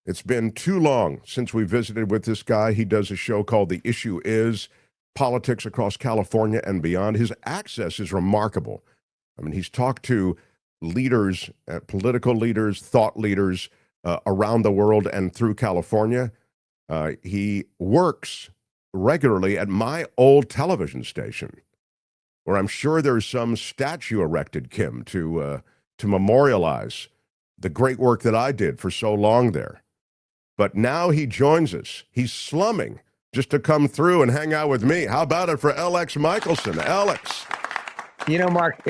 It's been too long since we visited with this guy. He does a show called The Issue Is Politics Across California and Beyond. His access is remarkable. I mean, he's talked to leaders, political leaders, thought leaders around the world and through California. He works regularly at my old television station, where I'm sure there's some statue erected, Kim, to memorialize the great work that I did for so long there. But now he joins us. He's slumming just to come through and hang out with me. How about it for Elex Michaelson? Elex. You know, Mark,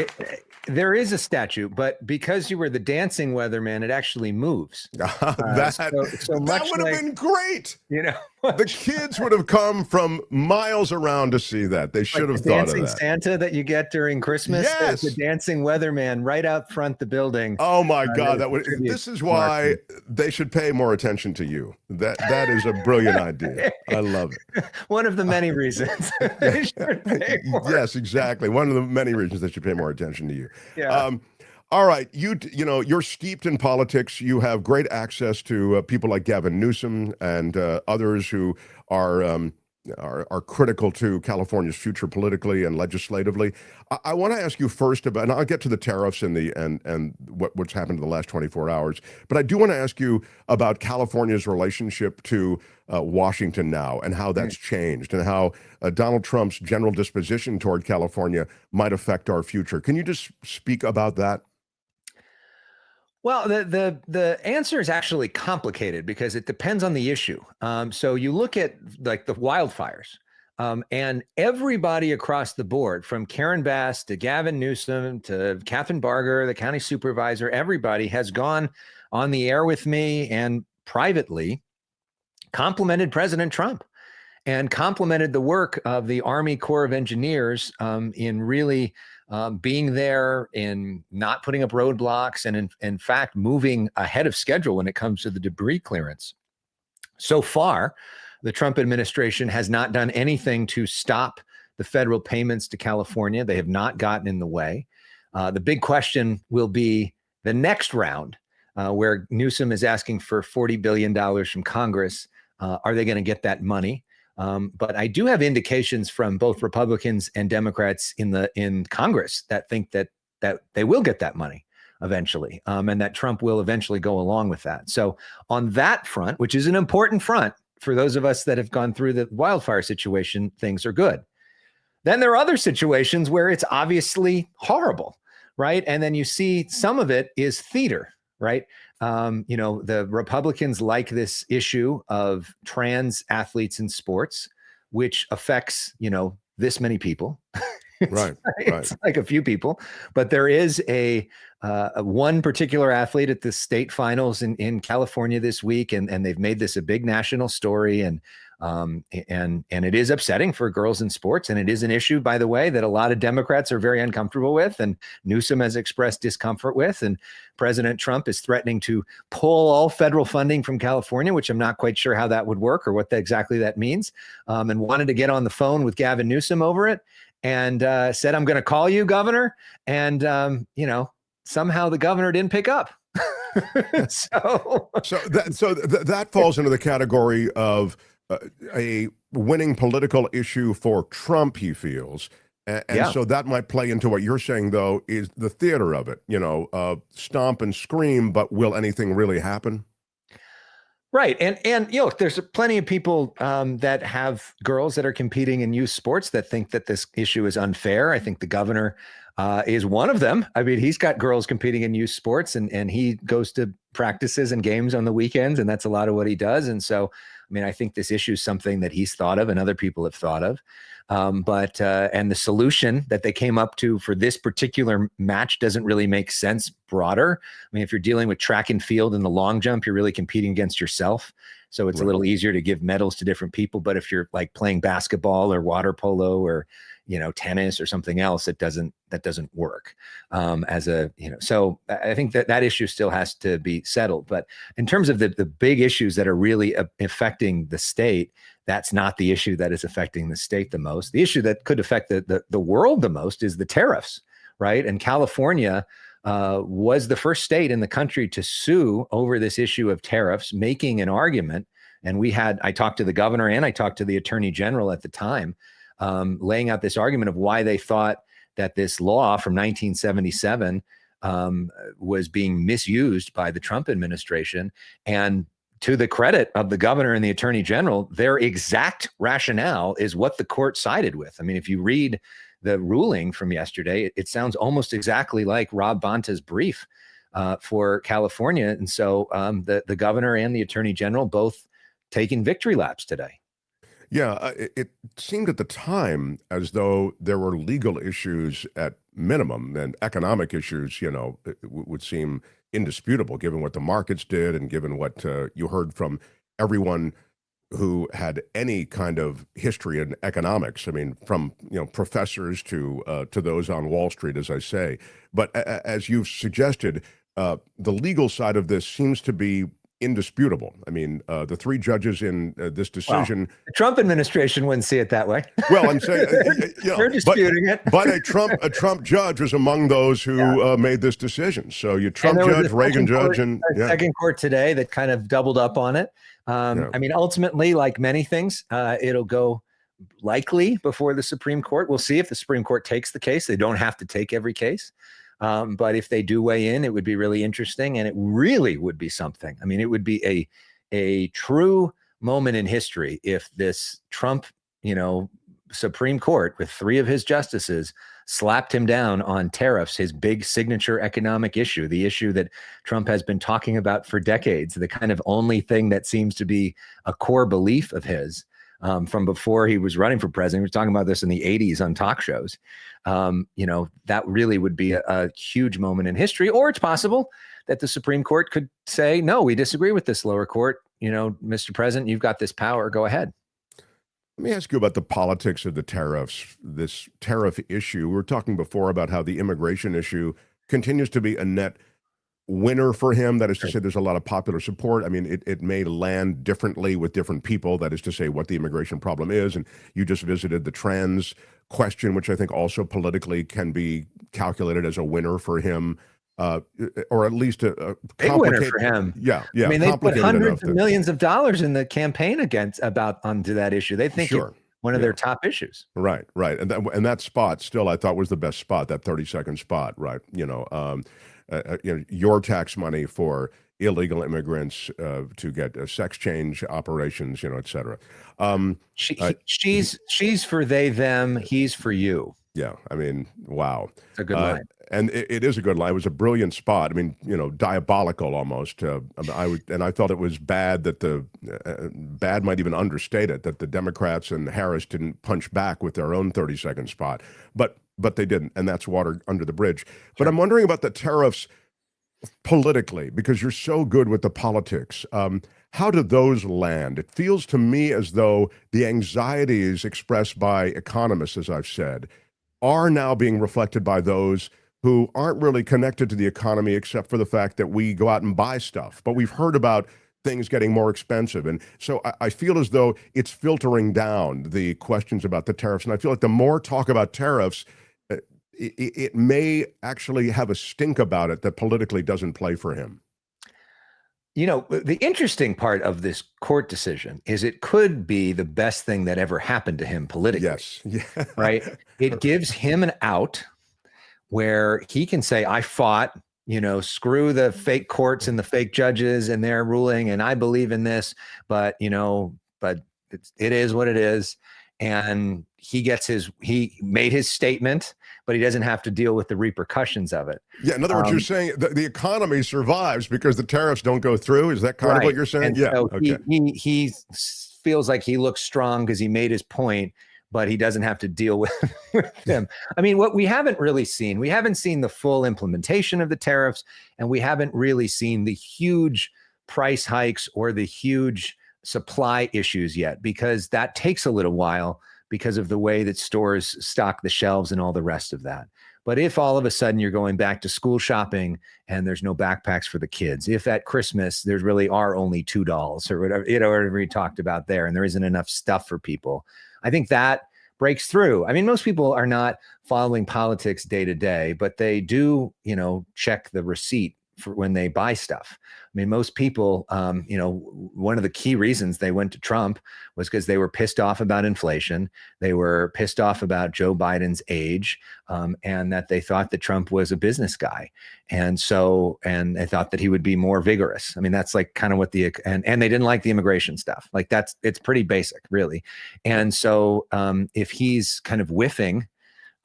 there is a statue, but because you were the dancing weatherman, it actually moves. That would have been great. You know, the kids would have come from miles around to see that. They should have thought of that. Dancing Santa that you get during Christmas. Yes. The dancing weatherman right out front the building. Oh my God, this is why they should pay more attention to you. That is a brilliant idea. I love it. One of the many reasons they should pay more. Yes, exactly. One of the many reasons they should pay more attention to you. Yeah. All right, you know, you're steeped in politics. You have great access to people like Gavin Newsom and others who are critical to California's future politically and legislatively. I want to ask you first about, and I'll get to the tariffs and what's happened in the last 24 hours. But I do want to ask you about California's relationship to Washington now and how that's changed and how Donald Trump's general disposition toward California might affect our future. Can you just speak about that? Well, the answer is actually complicated because it depends on the issue. So you look at like the wildfires, and everybody across the board, from Karen Bass to Gavin Newsom to Catherine Barger, the county supervisor, everybody has gone on the air with me and privately complimented President Trump and complimented the work of the Army Corps of Engineers in really being there, in not putting up roadblocks, and in fact, moving ahead of schedule when it comes to the debris clearance. So far, the Trump administration has not done anything to stop the federal payments to California. They have not gotten in the way. The big question will be the next round, where Newsom is asking for $40 billion from Congress. Are they going to get that money? But I do have indications from both Republicans and Democrats in Congress that think that they will get that money eventually, and that Trump will eventually go along with that. So on that front, which is an important front for those of us that have gone through the wildfire situation, things are good. Then there are other situations where it's obviously horrible, right? And then you see some of it is theater, right? You know, the Republicans like this issue of trans athletes in sports, which affects, you know, this many people. It's like a few people, but there is a one particular athlete at the state finals in California this week, and they've made this a big national story, and it is upsetting for girls in sports, and it is an issue, by the way, that a lot of Democrats are very uncomfortable with, and Newsom has expressed discomfort with, and President Trump is threatening to pull all federal funding from California, which I'm not quite sure how that would work or what exactly that means, and wanted to get on the phone with Gavin Newsom over it, and said, "I'm going to call you, Governor," and you know, somehow the governor didn't pick up. so that falls into the category of a winning political issue for Trump, he feels. So that might play into what you're saying, though, is the theater of it, you know, stomp and scream, but will anything really happen? Right. And you know, there's plenty of people that have girls that are competing in youth sports that think that this issue is unfair. I think the governor is one of them. I mean, he's got girls competing in youth sports, and he goes to practices and games on the weekends, and that's a lot of what he does. And so, I mean, I think this issue is something that he's thought of and other people have thought of. And the solution that they came up to for this particular match doesn't really make sense broader. I mean, if you're dealing with track and field and the long jump, you're really competing against yourself. So it's a little easier to give medals to different people. But if you're like playing basketball or water polo or, you know, tennis or something else, that doesn't work so I think that issue still has to be settled. But in terms of the big issues that are really affecting the state, that's not the issue that is affecting the state the most. The issue that could affect the world the most is the tariffs, right? And California was the first state in the country to sue over this issue of tariffs, making an argument. And I talked to the governor and I talked to the attorney general at the time, laying out this argument of why they thought that this law from 1977 was being misused by the Trump administration. And to the credit of the governor and the attorney general, their exact rationale is what the court sided with. I mean, if you read the ruling from yesterday, it sounds almost exactly like Rob Bonta's brief for California. And so the governor and the attorney general both taking victory laps today. Yeah, it seemed at the time as though there were legal issues at minimum, and economic issues, would seem indisputable given what the markets did and given what you heard from everyone who had any kind of history in economics. I mean, from professors to those on Wall Street, as I say. But as you've suggested, the legal side of this seems to be indisputable. I mean, the three judges in this decision. Well, the Trump administration wouldn't see it that way. Well, I'm saying they're disputing it. But a Trump judge was among those who made this decision. So you Trump judge, Reagan judge, and second court today that kind of doubled up on it. I mean, ultimately, like many things, it'll go likely before the Supreme Court. We'll see if the Supreme Court takes the case. They don't have to take every case. But if they do weigh in, it would be really interesting, and it really would be something. I mean, it would be a true moment in history if this Trump, Supreme Court with three of his justices slapped him down on tariffs, his big signature economic issue, the issue that Trump has been talking about for decades, the kind of only thing that seems to be a core belief of his. From before he was running for president. He was talking about this in the 80s on talk shows. That really would be a huge moment in history. Or it's possible that the Supreme Court could say, no, we disagree with this lower court. Mr. President, you've got this power. Go ahead. Let me ask you about the politics of the tariffs, this tariff issue. We were talking before about how the immigration issue continues to be a net winner for him. That is to say, there's a lot of popular support. I mean, it may land differently with different people. That is to say, what the immigration problem is. And you just visited the trans question, which I think also politically can be calculated as a winner for him, or at least a big winner for him. Yeah. I mean, they put hundreds of millions of dollars in the campaign onto that issue. They think it's one of their top issues. Right. And that spot still, I thought, was the best spot, that 30-second spot, right? Your tax money for illegal immigrants to get sex change operations, et cetera. She's for they, them, he's for you. Yeah. I mean, wow. It's a good line. And it is a good line. It was a brilliant spot. I mean, diabolical almost. I thought it was bad that bad might even understate it, that the Democrats and Harris didn't punch back with their own 30-second spot. But they didn't, and that's water under the bridge. Sure. But I'm wondering about the tariffs politically, because you're so good with the politics. How do those land? It feels to me as though the anxieties expressed by economists, as I've said, are now being reflected by those who aren't really connected to the economy except for the fact that we go out and buy stuff. But we've heard about things getting more expensive. And so I feel as though it's filtering down, the questions about the tariffs. And I feel like the more talk about tariffs, it may actually have a stink about it that politically doesn't play for him. The interesting part of this court decision is it could be the best thing that ever happened to him politically. Yes. Yeah. Right. It gives him an out where he can say, I fought, screw the fake courts and the fake judges and their ruling, and I believe in this, but it is what it is. And he made his statement, but he doesn't have to deal with the reperecussions of it. Yeah. In other words, you're saying the economy survives because the tariffs don't go through. Is that kind of what you're saying? And yeah. So okay. He feels like he looks strong because he made his point, but he doesn't have to deal with them. I mean, what we haven't seen the full implementation of the tariffs, and we haven't really seen the huge price hikes or the huge supply issues yet, because that takes a little while because of the way that stores stock the shelves and all the rest of that. But if all of a sudden you're going back to school shopping and there's no backpacks for the kids, if at Christmas there's really are only $2 or whatever, whatever we talked about there, and there isn't enough stuff for people, I think that breaks through. I mean, most people are not following politics day to day, but they do, check the receipt for when they buy stuff. I mean, most people, one of the key reasons they went to Trump was because they were pissed off about inflation. They were pissed off about Joe Biden's age, and that they thought that Trump was a business guy. And they thought that he would be more vigorous. I mean, that's like kind of what and they didn't like the immigration stuff. Like it's pretty basic, really. And so if he's kind of whiffing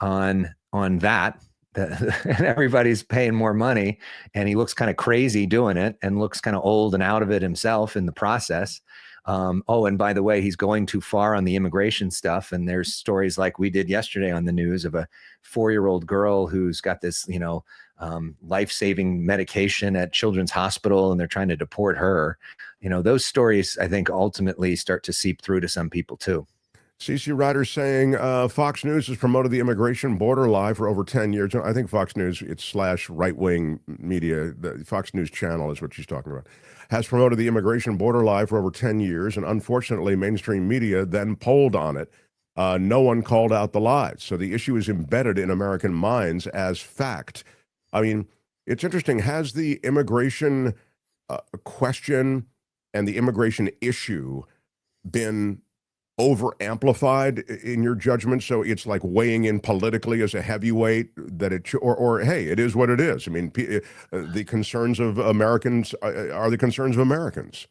on that, and everybody's paying more money, and he looks kind of crazy doing it and looks kind of old and out of it himself in the process. And by the way, he's going too far on the immigration stuff. And there's stories like we did yesterday on the news of a 4-year-old girl who's got this, life-saving medication at Children's Hospital, and they're trying to deport her. Those stories, I think, ultimately start to seep through to some people too. CC Ryder saying Fox News has promoted the immigration border lie for over 10 years. I think Fox News, it's / right-wing media, the Fox News channel is what she's talking about, has promoted the immigration border lie for over 10 years. And unfortunately, mainstream media then polled on it. No one called out the lies. So the issue is embedded in American minds as fact. I mean, it's interesting. Has the immigration question and the immigration issue been over amplified in your judgment, so it's like weighing in politically as a heavyweight, that or hey, it is what it is? I mean, the concerns of Americans are the concerns of Americans.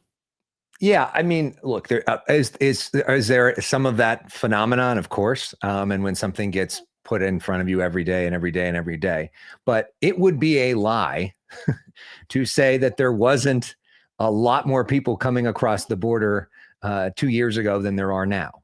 Yeah, I mean, look, there is there some of that phenomenon, of course, and when something gets put in front of you every day and every day and every day, but it would be a lie to say that there wasn't a lot more people coming across the border 2 years ago than there are now.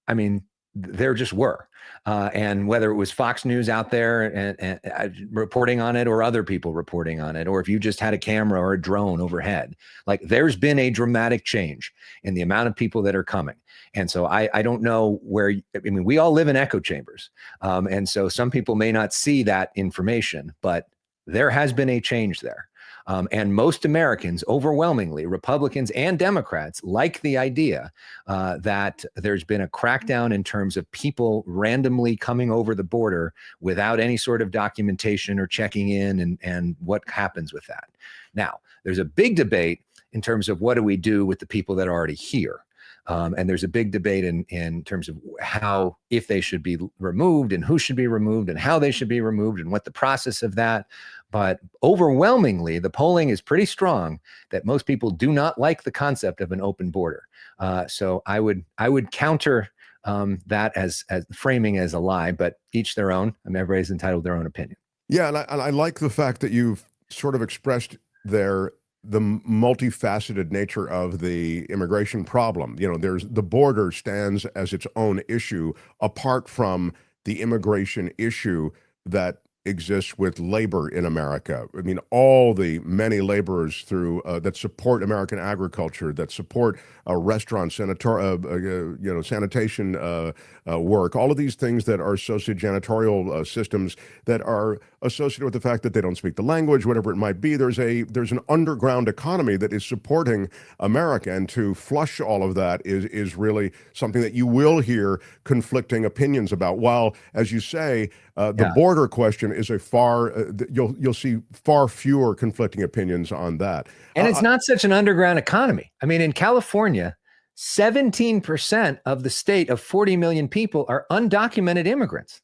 I mean, there just were. And whether it was Fox News out there and reporting on it, or other people reporting on it, or if you just had a camera or a drone overhead, like there's been a dramatic change in the amount of people that are coming. And so I don't know we all live in echo chambers. And so some people may not see that information, but there has been a change there. And most Americans, overwhelmingly, Republicans and Democrats, like the idea that there's been a crackdown in terms of people randomly coming over the border without any sort of documentation or checking in, and what happens with that. Now, there's a big debate in terms of what do we do with the people that are already here. And there's a big debate in terms of if they should be removed, and who should be removed, and how they should be removed, and what the process of that. But overwhelmingly, the polling is pretty strong that most people do not like the concept of an open border. So I would counter that as framing as a lie, but each their own. I mean, everybody's entitled to their own opinion. Yeah, and I like the fact that you've sort of expressed the multifaceted nature of the immigration problem. There's the border stands as its own issue apart from the immigration issue that exists with labor in America. I mean, all the many laborers through that support American agriculture, that support restaurants, sanitation work, all of these things that are socio-janitorial systems that are associated with the fact that they don't speak the language, whatever it might be. There's an underground economy that is supporting America, and to flush all of that is really something that you will hear conflicting opinions about. While, as you say, the border question is you'll see far fewer conflicting opinions on that. And it's not such an underground economy. I mean, in California, 17% of the state of 40 million people are undocumented immigrants.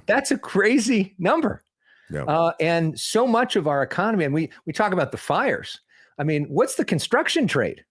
That's a crazy number. Yeah. And so much of our economy, and we talk about the fires. I mean, what's the construction trade?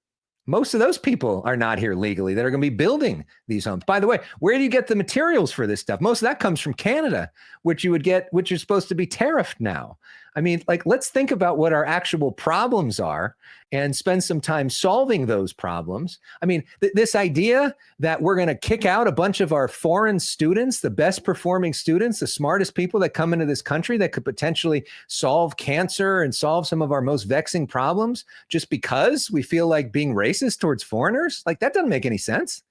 Most of those people are not here legally that are going to be building these homes. By the way, where do you get the materials for this stuff? Most of that comes from Canada, which is supposed to be tariffed now. I mean, let's think about what our actual problems are and spend some time solving those problems. I mean, this idea that we're going to kick out a bunch of our foreign students, the best performing students, the smartest people that come into this country that could potentially solve cancer and solve some of our most vexing problems just because we feel like being racist towards foreigners, that doesn't make any sense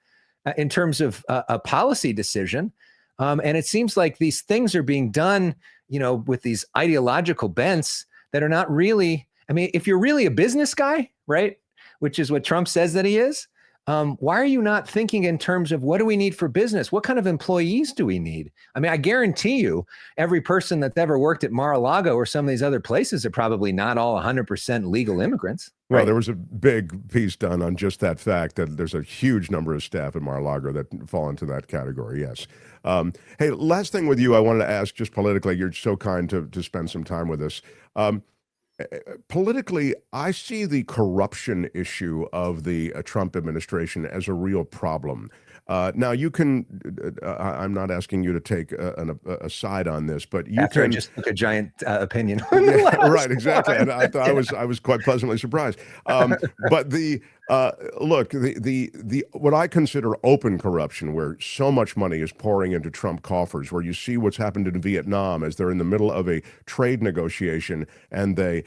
in terms of a policy decision. And it seems like these things are being done, with these ideological bents that are not really, I mean, if you're really a business guy, right, which is what Trump says that he is, Why are you not thinking in terms of what do we need for business? What kind of employees do we need? I mean, I guarantee you, every person that's ever worked at Mar-a-Lago or some of these other places are probably not all 100% legal immigrants. Well, Right? there was a big piece done on just that fact that there's a huge number of staff at Mar-a-Lago that fall into that category. Yes. Hey, last thing with you, I wanted to ask just politically. You're so kind to spend some time with us. Politically, I see the corruption issue of the Trump administration as a real problem. Now, you can, I'm not asking you to take a side on this, but you After I can. just took a giant opinion. Yeah, right, exactly. And I was quite pleasantly surprised. But look, the what I consider open corruption, where so much money is pouring into Trump coffers, where you see what's happened in Vietnam as they're in the middle of a trade negotiation, and they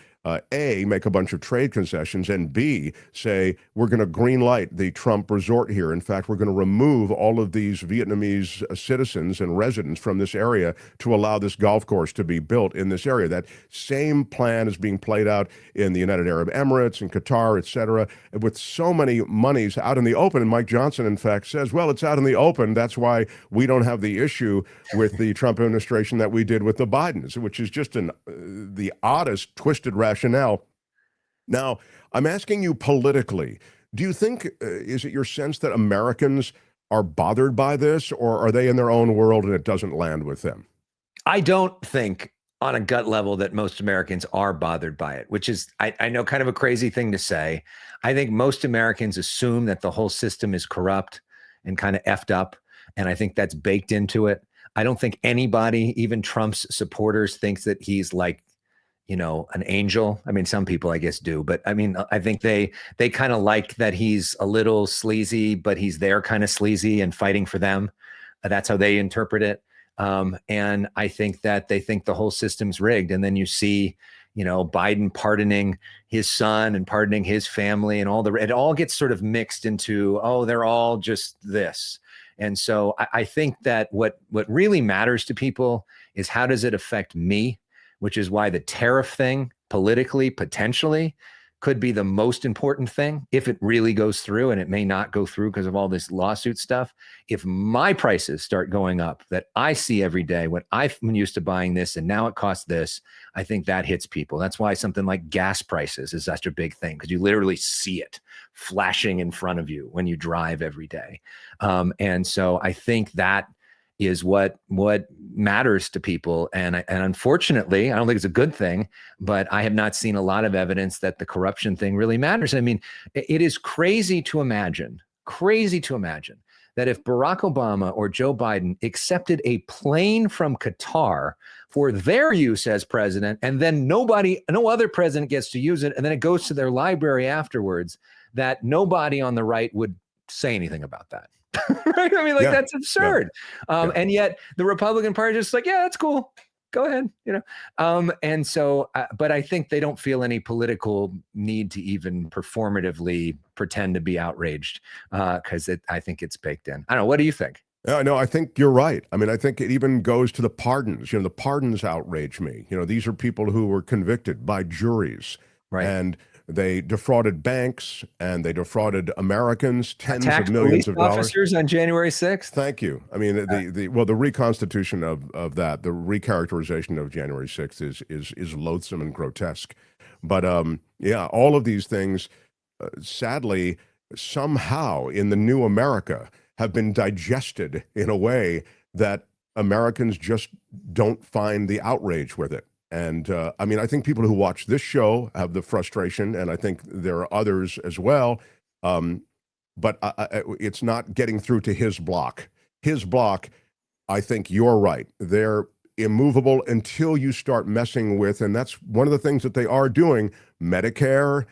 A, make a bunch of trade concessions, and B, say, we're going to green light the Trump resort here. In fact, we're going to remove all of these Vietnamese citizens and residents from this area to allow this golf course to be built in this area. That same plan is being played out in the United Arab Emirates and Qatar, et cetera, with so many monies out in the open. And Mike Johnson, in fact, says, well, it's out in the open. That's why we don't have the issue with the Trump administration that we did with the Bidens, which is just the oddest, twisted rationale. Now, I'm asking you politically, do you think, is it your sense that Americans are bothered by this, or are they in their own world and it doesn't land with them? I don't think on a gut level that most Americans are bothered by it, which is, I know, kind of a crazy thing to say. I think most Americans assume that the whole system is corrupt and kind of effed up. And I think that's baked into it. I don't think anybody, even Trump's supporters, thinks that he's like, an angel. I mean, some people I guess do, but I mean, I think they kind of like that he's a little sleazy, but he's there kind of sleazy and fighting for them. That's how they interpret it. And I think that they think the whole system's rigged. And then you see, Biden pardoning his son and pardoning his family, and it all gets sort of mixed into, oh, they're all just this. And so I think that what really matters to people is, how does it affect me? Which is why the tariff thing politically, potentially, could be the most important thing if it really goes through, and it may not go through because of all this lawsuit stuff. If my prices start going up that I see every day, when I've been used to buying this and now it costs this, I think that hits people. That's why something like gas prices is such a big thing, because you literally see it flashing in front of you when you drive every day. And so I think that is what matters to people. And unfortunately, I don't think it's a good thing, but I have not seen a lot of evidence that the corruption thing really matters. I mean, it is crazy to imagine that if Barack Obama or Joe Biden accepted a plane from Qatar for their use as president, and then no other president gets to use it, and then it goes to their library afterwards, that nobody on the right would say anything about that. Right? I mean, that's absurd. And yet the Republican Party is just like, yeah, that's cool. Go ahead. And so, but I think they don't feel any political need to even performatively pretend to be outraged, because I think it's baked in. I don't know. What do you think? No, I think you're right. I mean, I think it even goes to the pardons. The pardons outrage me. These are people who were convicted by juries. Right. And they defrauded banks, and they defrauded Americans, tens of millions of dollars. Officers on January 6th. Thank you. I mean, the reconstitution of that, the recharacterization of January 6th is loathsome and grotesque. But yeah, all of these things, sadly, somehow in the new America have been digested in a way that Americans just don't find the outrage with it. And I mean, I think people who watch this show have the frustration, and I think there are others as well. But it's not getting through to his block. His block, I think you're right. They're immovable until you start messing with, and that's one of the things that they are doing, Medicare,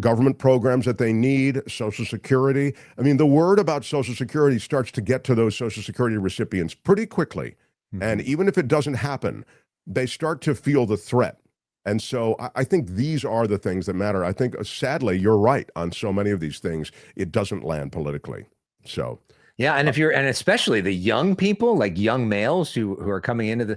government programs that they need, Social Security. I mean, the word about Social Security starts to get to those Social Security recipients pretty quickly. Mm-hmm. And even if it doesn't happen, they start to feel the threat. And so I think these are the things that matter. I think, sadly, you're right on so many of these things. It doesn't land politically. So Yeah, and and especially the young people, like young males who are coming into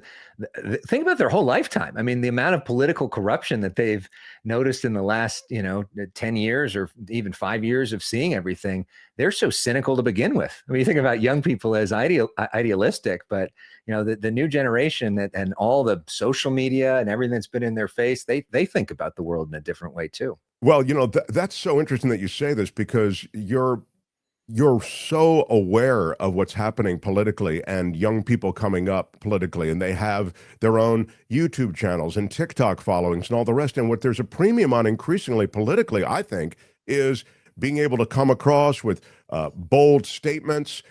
think about their whole lifetime. I mean, the amount of political corruption that they've noticed in the last, 10 years or even 5 years of seeing everything, they're so cynical to begin with. I mean, you think about young people as idealistic, but the new generation and all the social media and everything that's been in their face, they think about the world in a different way too. Well, that's so interesting that you say this because you're so aware of what's happening politically and young people coming up politically, and they have their own YouTube channels and TikTok followings and all the rest. And what there's a premium on increasingly politically, I think, is being able to come across with bold statements,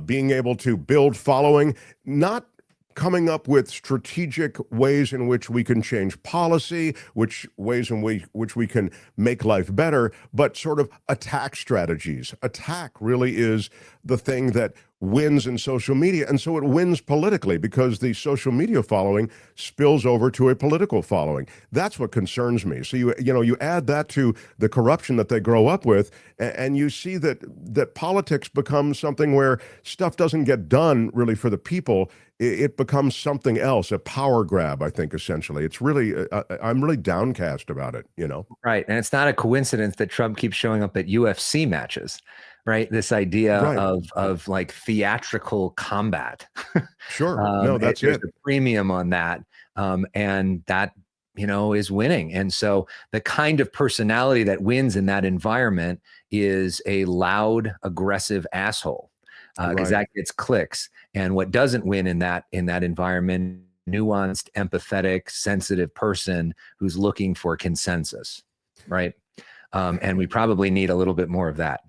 being able to build following, not coming up with strategic ways in which we can change policy, which ways in which we can make life better, but sort of attack strategies. Attack really is the thing that wins in social media. And so it wins politically because the social media following spills over to a political following. That's what concerns me. So you add that to the corruption that they grow up with, and you see that politics becomes something where stuff doesn't get done really for the people. It becomes something else, a power grab, I think, essentially. It's really, I'm really downcast about it, Right. And it's not a coincidence that Trump keeps showing up at UFC matches, right? This idea Right. of like theatrical combat. Sure. No, that's There's it. a premium on that. And that, is winning. And so the kind of personality that wins in that environment is a loud, aggressive asshole. Because Right. that gets clicks. And what doesn't win in that environment, nuanced, empathetic, sensitive person who's looking for consensus, right? And we probably need a little bit more of that.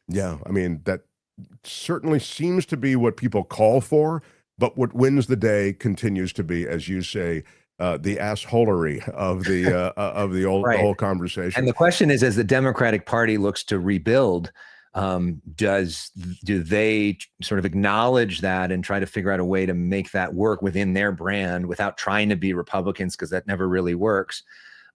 Yeah. I mean, that certainly seems to be what people call for, but what wins the day continues to be, as you say, the assholery of the Right. whole conversation. And the question is, as the Democratic Party looks to rebuild, do they sort of acknowledge that and try to figure out a way to make that work within their brand without trying to be Republicans, because that never really works.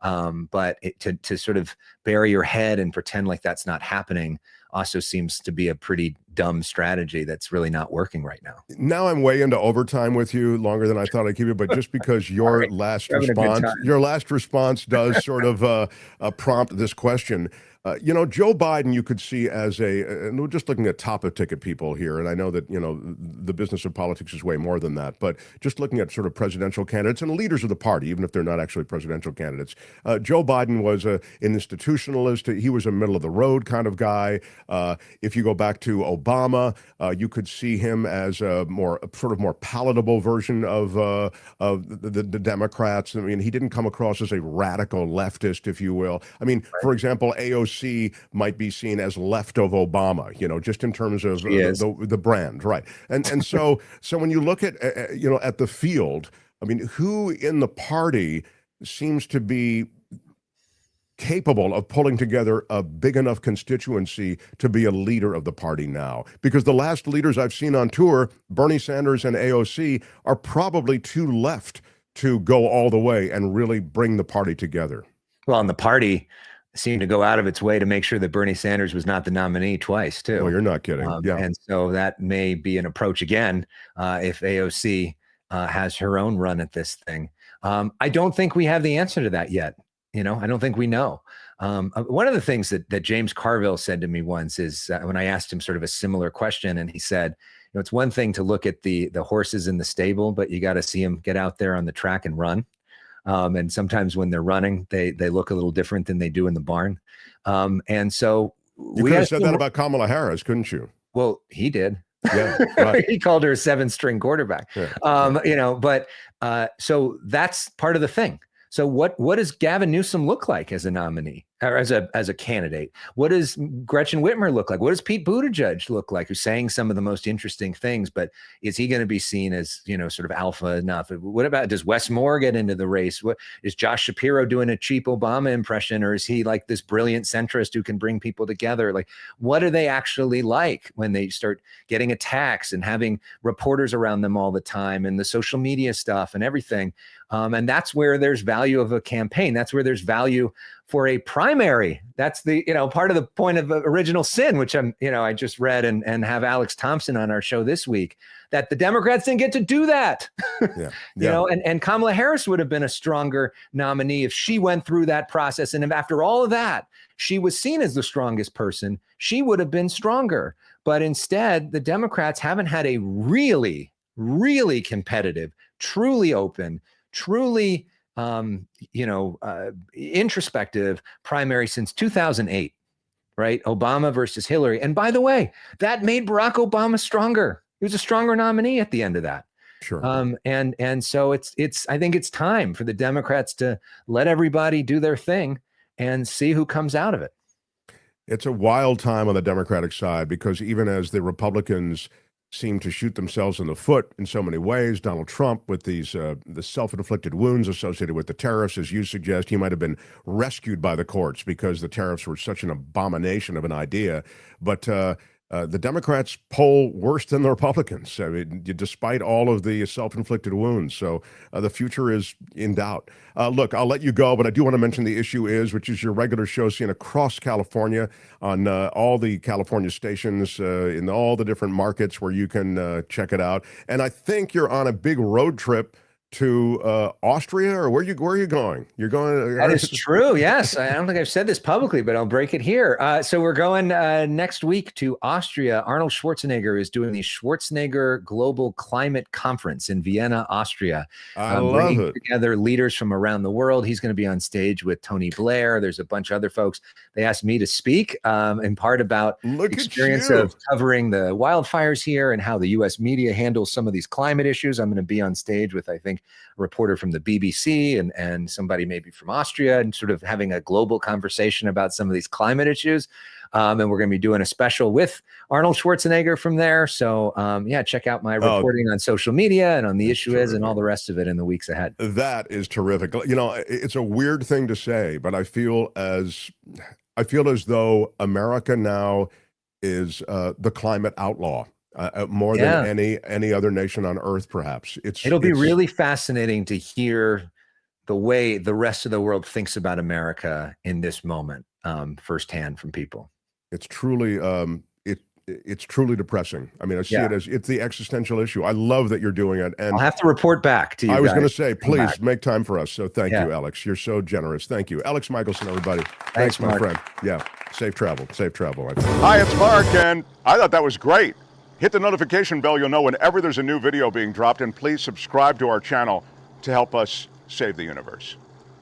But to sort of bury your head and pretend like that's not happening also seems to be a pretty dumb strategy that's really not working right now. Now I'm way into overtime with you, longer than I thought I'd keep you, but just because your Sorry. last We're having a good response does sort of prompt this question. Joe Biden, you could see as and we're just looking at top of ticket people here, and I know that, the business of politics is way more than that, but just looking at sort of presidential candidates and leaders of the party, even if they're not actually presidential candidates. Joe Biden was an institutionalist. He was a middle of the road kind of guy. If you go back to Obama, you could see him as a more palatable version of the Democrats. I mean, he didn't come across as a radical leftist, if you will. I mean, for example, AOC might be seen as left of Obama, just in terms of the brand, right? And so when you look at at the field, I mean, who in the party seems to be capable of pulling together a big enough constituency to be a leader of the party now? Because the last leaders I've seen on tour, Bernie Sanders and AOC, are probably too left to go all the way and really bring the party together. Well, and the party seemed to go out of its way to make sure that Bernie Sanders was not the nominee twice, too. Well, you're not kidding. Yeah. And so that may be an approach again if AOC has her own run at this thing. I don't think we have the answer to that yet. I don't think we know. One of the things that James Carville said to me once is when I asked him sort of a similar question, and he said, it's one thing to look at the horses in the stable, but you got to see them get out there on the track and run. And sometimes when they're running, they look a little different than they do in the barn. And so you could have said that about Kamala Harris, couldn't you? Well, he did. Yeah, right. He called her a 7-string quarterback. Yeah. But so that's part of the thing. So what does Gavin Newsom look like as a nominee or as a candidate? What does Gretchen Whitmer look like? What does Pete Buttigieg look like, who's saying some of the most interesting things? But is he going to be seen as, sort of alpha enough? What about, does Wes Moore get into the race? What is Josh Shapiro doing a cheap Obama impression? Or is he like this brilliant centrist who can bring people together? Like, what are they actually like when they start getting attacks and having reporters around them all the time and the social media stuff and everything? And that's where there's value of a campaign. That's where there's value for a primary. That's the, part of the point of original sin, which I just read and have Alex Thompson on our show this week, that the Democrats didn't get to do that. And Kamala Harris would have been a stronger nominee if she went through that process. And if after all of that, she was seen as the strongest person, she would have been stronger. But instead, the Democrats haven't had a really, really competitive, truly open, truly introspective primary since 2008, right? Obama versus Hillary. And by the way, that made Barack Obama stronger. He was a stronger nominee at the end of that. Sure. And so I think it's time for the Democrats to let everybody do their thing and see who comes out of it. It's a wild time on the Democratic side because even as the Republicans seem to shoot themselves in the foot in so many ways, Donald Trump with these the self-inflicted wounds associated with the tariffs, as you suggest, he might have been rescued by the courts because the tariffs were such an abomination of an idea. But the Democrats poll worse than the Republicans, I mean, despite all of the self-inflicted wounds. So the future is in doubt. Look, I'll let you go, but I do want to mention the issue is, which is your regular show seen across California on all the California stations in all the different markets where you can check it out. And I think you're on a big road trip to Austria, or where are you going? You're going. That is true. Yes, I don't think I've said this publicly, but I'll break it here. So we're going next week to Austria. Arnold Schwarzenegger is doing the Schwarzenegger Global Climate Conference in Vienna, Austria. I love it. Together leaders from around the world. He's going to be on stage with Tony Blair. There's a bunch of other folks. They asked me to speak in part about the experience of covering the wildfires here and how the U.S. media handles some of these climate issues. I'm going to be on stage with, I think, a reporter from the BBC and somebody maybe from Austria, and sort of having a global conversation about some of these climate issues. And we're going to be doing a special with Arnold Schwarzenegger from there. So check out my reporting on social media and on The Issue Is and all the rest of it in the weeks ahead. That is terrific. It's a weird thing to say, but I feel as though America now is the climate outlaw. More than any other nation on earth, perhaps. It'll be really fascinating to hear the way the rest of the world thinks about America in this moment, firsthand from people. It's truly it's truly depressing. I mean, I see it as it's the existential issue. I love that you're doing it, and I'll have to report back to you. I was going to say, please make time for us. So thank you, Alex. You're so generous. Thank you, Alex Michaelson. Everybody, thanks, my friend. Yeah, safe travel. Safe travel. Hi, it's Mark, and I thought that was great. Hit the notification bell. You'll know whenever there's a new video being dropped, and please subscribe to our channel to help us save the universe.